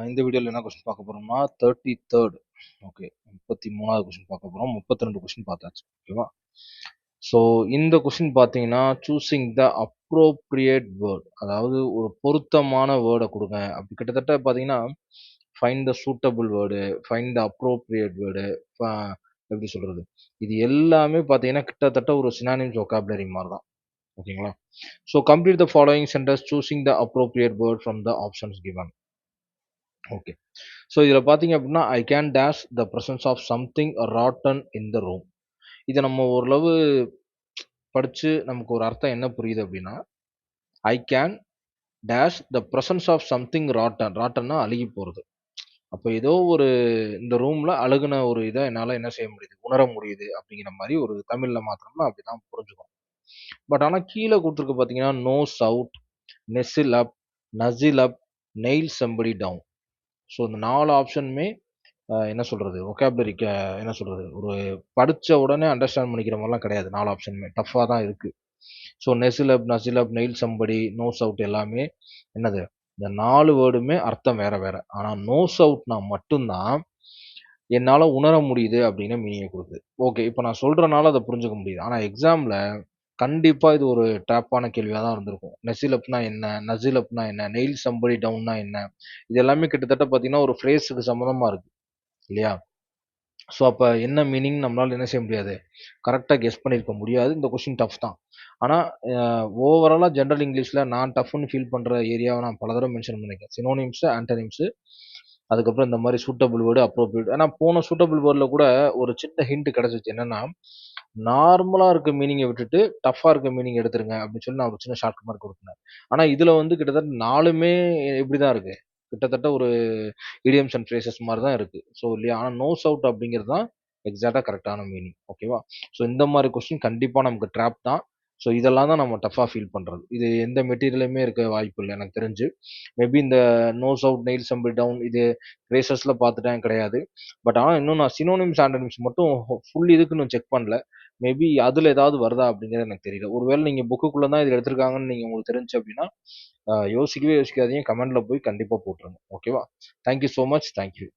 இந்த வீடியோல என்ன கொஸ்டின் பார்க்க போறோம்னா 33rd. ஓகே, 33வது கொஸ்டின் பார்க்க போறோம். 32 கொஸ்டின் பார்த்தாச்சு. ஓகேவா? ஸோ இந்த கொஸ்டின் பார்த்தீங்கன்னா, சூசிங் த அப்ரோப்ரியேட் வேர்ட், அதாவது ஒரு பொருத்தமான வேர்டை கொடுங்க. அப்படி கிட்டத்தட்ட பார்த்தீங்கன்னா, find the suitable word, find the appropriate word, எப்படி சொல்றது, இது எல்லாமே பார்த்தீங்கன்னா கிட்டத்தட்ட ஒரு சினானிம்ஸ் vocabulary மாதிரி தான். ஓகேங்களா? So complete the following sentence choosing the appropriate word from the options given. Okay. So இதில் பார்த்தீங்க அப்படின்னா, I can dash the presence of something rotten in the room. இதை நம்ம ஓரளவு படித்து நமக்கு ஒரு அர்த்தம் என்ன புரியுது அப்படின்னா, I can dash the presence of something rotten. ராட்டன்னா அழுகி போகிறது. அப்போ ஏதோ ஒரு இந்த ரூமில் அழுகுன ஒரு இதை என்னால் என்ன செய்ய முடியுது, உணர முடியுது அப்படிங்கிற மாதிரி ஒரு தமிழில் மாத்திரம்னா அப்படி தான் புரிஞ்சுக்கணும். பட் ஆனால் கீழே கொடுத்துருக்கு பார்த்தீங்கன்னா, நோஸ் அவுட், நெசில் அப், நசில் அப், நெயில் சம்படி டவுன். ஸோ இந்த 4 ஆப்ஷனுமே என்ன சொல்றது, vocabulary என்ன சொல்றது, ஒரு படிச்ச உடனே அண்டர்ஸ்டாண்ட் பண்ணிக்கிற மாதிரிலாம் கிடையாது. 4 ஆப்ஷனுமே டஃப்பாக தான் இருக்கு. ஸோ நெசிலப், நசிலப், நெயில் சம்படி, நோஸ் அவுட் எல்லாமே என்னது, இந்த 4 வேர்டுமே அர்த்தம் வேற வேற. ஆனால் நோஸ் அவுட்னா மட்டும்தான் என்னால் உணர முடியுது அப்படின்னு மீனிங்கை கொடுக்குது. ஓகே, இப்போ நான் சொல்றனால அதை புரிஞ்சுக்க முடியுது. ஆனால் எக்ஸாமில் கண்டிப்பாக இது ஒரு ட்ராப்பான கேள்வியாக தான் இருந்திருக்கும். நெசிலப்னா என்ன, நசிலப்னா என்ன, நெயில் சம்படி டவுன்னா என்ன, இது எல்லாமே கிட்டத்தட்ட பார்த்தீங்கன்னா ஒரு ஃப்ரேஸுக்கு சம்மந்தமாக இருக்கு இல்லையா? ஸோ அப்போ என்ன மீனிங் நம்மளால என்ன செய்ய முடியாது, கரெக்டாக கெஸ் பண்ணியிருக்க முடியாது. இந்த கொஸ்டின் டஃப் தான். ஆனால் ஓவராலாக ஜென்ரல் இங்கிலீஷில் நான் டஃப்னு ஃபீல் பண்ணுற ஏரியாவை நான் பல தடவை மென்ஷன் பண்ணியிருக்கேன். சினோனிம்ஸு, ஆன்டனிம்ஸு, அதுக்கப்புறம் இந்த மாதிரி சூட்டபிள் வேர்டு, அப்ரோப்ரியேட். ஏன்னா போன சூட்டபிள் வேர்டில் கூட ஒரு சின்ன ஹிண்ட் கிடச்சிச்சு. என்னன்னா, நார்மலாக இருக்க மீனிங்கை விட்டுட்டு டஃப்பாக இருக்க மீனிங் எடுத்துருங்க அப்படின்னு சொல்லி நான் ஒரு சின்ன ஷார்ட் மார்க் கொடுத்தேன். ஆனால் இதில் வந்து கிட்டத்தட்ட 4மே இப்படி தான் இருக்கு. கிட்டத்தட்ட ஒரு இடியம்ஸ் அண்ட் ஃப்ரேசஸ் மாதிரி தான் இருக்கு. ஸோ இல்லையா? ஆனால் நோஸ் அவுட் அப்படிங்கிறது தான் எக்ஸாக்டாக கரெக்டான மீனிங். ஓகேவா? ஸோ இந்த மாதிரி கொஸ்டின் கண்டிப்பாக நமக்கு ட்ராப் தான். ஸோ இதெல்லாம் தான் நம்ம டஃப்பாக ஃபீல் பண்ணுறது. இது எந்த மெட்டீரியலுமே இருக்க வாய்ப்பு இல்லை எனக்கு தெரிஞ்சு. மேபி இந்த நோஸ் அவுட், நெயில் சம்பிள் டவுன் இது ரேசஸில் பார்த்துட்டேன் கிடையாது. பட் ஆனால் இன்னும் நான் சினோனிம்ஸ், ஆண்டனிம்ஸ் மட்டும் ஃபுல் இதுக்குன்னு செக் பண்ணல. மேபி அதில் ஏதாவது வருதா அப்படிங்கிறது எனக்கு தெரியல. ஒருவேளை நீங்கள் புக்குக்குள்ளே தான் இது எடுத்திருக்காங்கன்னு நீங்கள் உங்களுக்கு தெரிஞ்சு அப்படின்னா யோசிக்கவே யோசிக்காதீங்க, கமெண்ட்ல போய் கண்டிப்பாக போட்டுருங்க. ஓகேவா? Thank you so much. தேங்க்யூ.